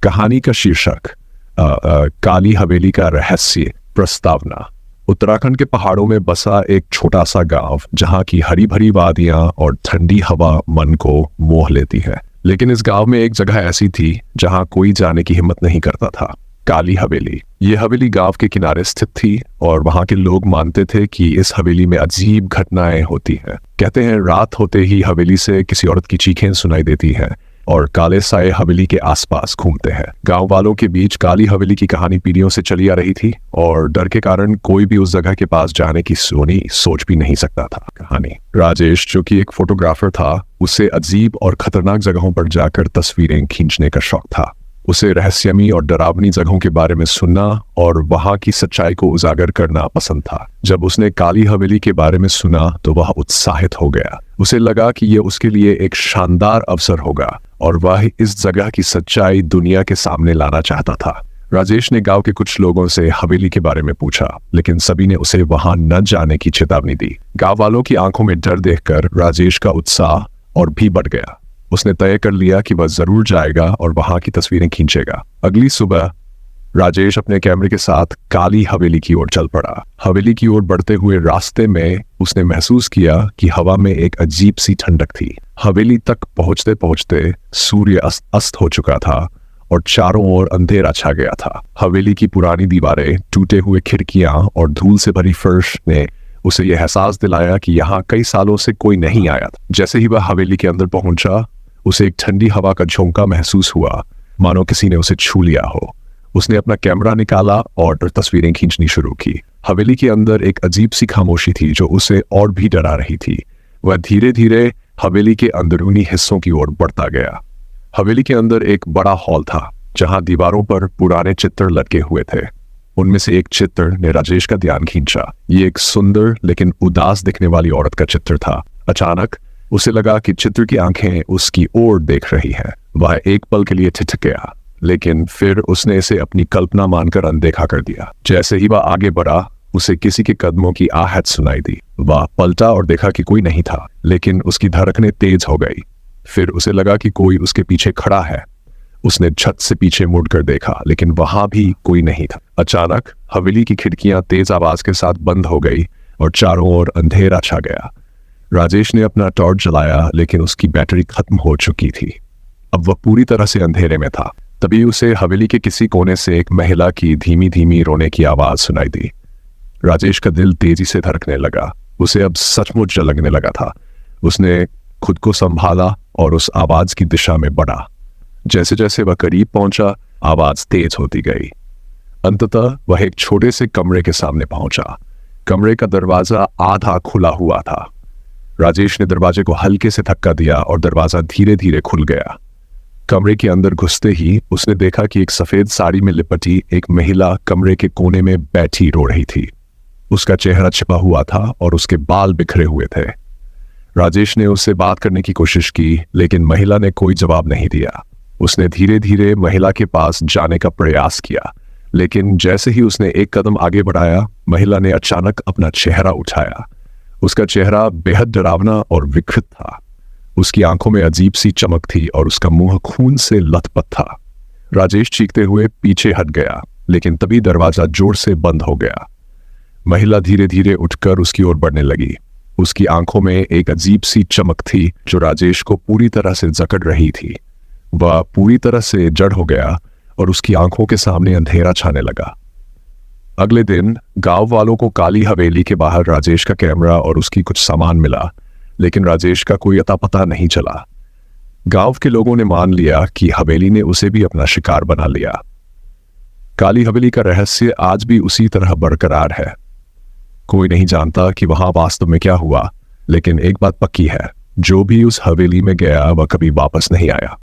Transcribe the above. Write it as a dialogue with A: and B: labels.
A: कहानी का शीर्षक काली हवेली का रहस्य प्रस्तावना। उत्तराखंड के पहाड़ों में बसा एक छोटा सा गांव जहां की हरी भरी वादियां और ठंडी हवा मन को मोह लेती है। लेकिन इस गांव में एक जगह ऐसी थी जहां कोई जाने की हिम्मत नहीं करता था। काली हवेली। ये हवेली गांव के किनारे स्थित थी और वहां के लोग मानते थे कि इस हवेली में अजीब घटनाएं होती हैं। कहते हैं रात होते ही हवेली से किसी औरत की चीखें सुनाई देती हैं और काले साए हवेली के आसपास घूमते हैं। गांव वालों के बीच काली हवेली की कहानी पीढ़ियों से चली आ रही थी और डर के कारण कोई भी उस जगह के पास जाने की सोच भी नहीं सकता था। कहानी। राजेश, जो कि एक फोटोग्राफर था, उसे अजीब और खतरनाक जगहों पर जाकर तस्वीरें खींचने का शौक था। उसे रहस्यमयी और डरावनी जगहों के बारे में सुनना और वहां की सच्चाई को उजागर करना पसंद था। जब उसने काली हवेली के बारे में सुना तो वह उत्साहित हो गया। उसे लगा कि यह उसके लिए एक शानदार अवसर होगा और वह इस जगह की सच्चाई दुनिया के सामने लाना चाहता था। राजेश ने गांव के कुछ लोगों से हवेली के बारे में पूछा, लेकिन सभी ने उसे वहां न जाने की चेतावनी दी। गांव वालों की आंखों में डर देखकर राजेश का उत्साह और भी बढ़ गया। उसने तय कर लिया कि वह जरूर जाएगा और वहां की तस्वीरें खींचेगा। अगली सुबह राजेश अपने कैमरे के साथ काली हवेली की ओर चल पड़ा। हवेली की ओर बढ़ते हुए रास्ते में उसने महसूस किया कि हवा में एक अजीब सी ठंडक थी। हवेली तक पहुंचते पहुंचते सूर्य अस्त हो चुका था और चारों ओर अंधेरा छा गया था। हवेली की पुरानी दीवारें, टूटे हुए खिड़कियां और धूल से भरी फर्श ने उसे यह एहसास दिलाया कि यहाँ कई सालों से कोई नहीं आया था। जैसे ही वह हवेली के अंदर पहुंचा, उसे एक ठंडी हवा का झोंका महसूस हुआ, मानो किसी ने उसे छू लिया हो। उसने अपना कैमरा निकाला और तस्वीरें खींचनी शुरू की। हवेली के अंदर एक अजीब सी खामोशी थी जो उसे और भी डरा रही थी। वह धीरे धीरे हवेली के अंदरूनी हिस्सों की ओर बढ़ता गया। हवेली के अंदर एक बड़ा हॉल था जहां दीवारों पर पुराने चित्र लटके हुए थे। उनमें से एक चित्र ने राजेश का ध्यान खींचा। ये एक सुंदर लेकिन उदास दिखने वाली औरत का चित्र था। अचानक उसे लगा कि चित्र की आंखें उसकी ओर देख रही हैं। वह एक पल के लिए ठिठक गया, लेकिन फिर उसने इसे अपनी कल्पना मानकर अनदेखा कर दिया। जैसे ही वह आगे बढ़ा, उसे किसी के कदमों की आहट सुनाई दी। वह पलटा और देखा कि कोई नहीं था, लेकिन उसकी धड़कनें तेज हो गई। फिर उसे लगा कि कोई उसके पीछे खड़ा है। उसने छत से पीछे मुड़कर देखा, लेकिन वहां भी कोई नहीं था। अचानक हवेली की खिड़कियां तेज आवाज के साथ बंद हो गई और चारों ओर अंधेरा छा गया। राजेश ने अपना टॉर्च जलाया, लेकिन उसकी बैटरी खत्म हो चुकी थी। अब वह पूरी तरह से अंधेरे में था। तभी उसे हवेली के किसी कोने से एक महिला की धीमी धीमी रोने की आवाज सुनाई दी। राजेश का दिल तेजी से धड़कने लगा। उसे अब सचमुच डर लगने लगा था। उसने खुद को संभाला और उस आवाज की दिशा में बढ़ा। जैसे जैसे वह करीब पहुंचा, आवाज तेज होती गई। अंततः वह एक छोटे से कमरे के सामने पहुंचा। कमरे का दरवाजा आधा खुला हुआ था। राजेश ने दरवाजे को हल्के से धक्का दिया और दरवाजा धीरे धीरे खुल गया। कमरे के अंदर घुसते ही उसने देखा कि एक सफेद साड़ी में लिपटी एक महिला कमरे के कोने में बैठी रो रही थी। उसका चेहरा छिपा हुआ था और उसके बाल बिखरे हुए थे। राजेश ने उससे बात करने की कोशिश की, लेकिन महिला ने कोई जवाब नहीं दिया। उसने धीरे धीरे महिला के पास जाने का प्रयास किया, लेकिन जैसे ही उसने एक कदम आगे बढ़ाया, महिला ने अचानक अपना चेहरा उठाया। उसका चेहरा बेहद डरावना और विकृत था। उसकी आंखों में अजीब सी चमक थी और उसका मुंह खून से लथपथ था। राजेश चीखते हुए पीछे हट गया, लेकिन तभी दरवाजा जोर से बंद हो गया। महिला धीरे धीरे उठकर उसकी ओर बढ़ने लगी। उसकी आंखों में एक अजीब सी चमक थी जो राजेश को पूरी तरह से जकड़ रही थी। वह पूरी तरह से जड़ हो गया और उसकी आंखों के सामने अंधेरा छाने लगा। अगले दिन गांव वालों को काली हवेली के बाहर राजेश का कैमरा और उसकी कुछ सामान मिला, लेकिन राजेश का कोई अता पता नहीं चला। गांव के लोगों ने मान लिया कि हवेली ने उसे भी अपना शिकार बना लिया। काली हवेली का रहस्य आज भी उसी तरह बरकरार है। कोई नहीं जानता कि वहां वास्तव में क्या हुआ, लेकिन एक बात पक्की है, जो भी उस हवेली में गया वह कभी वापस नहीं आया।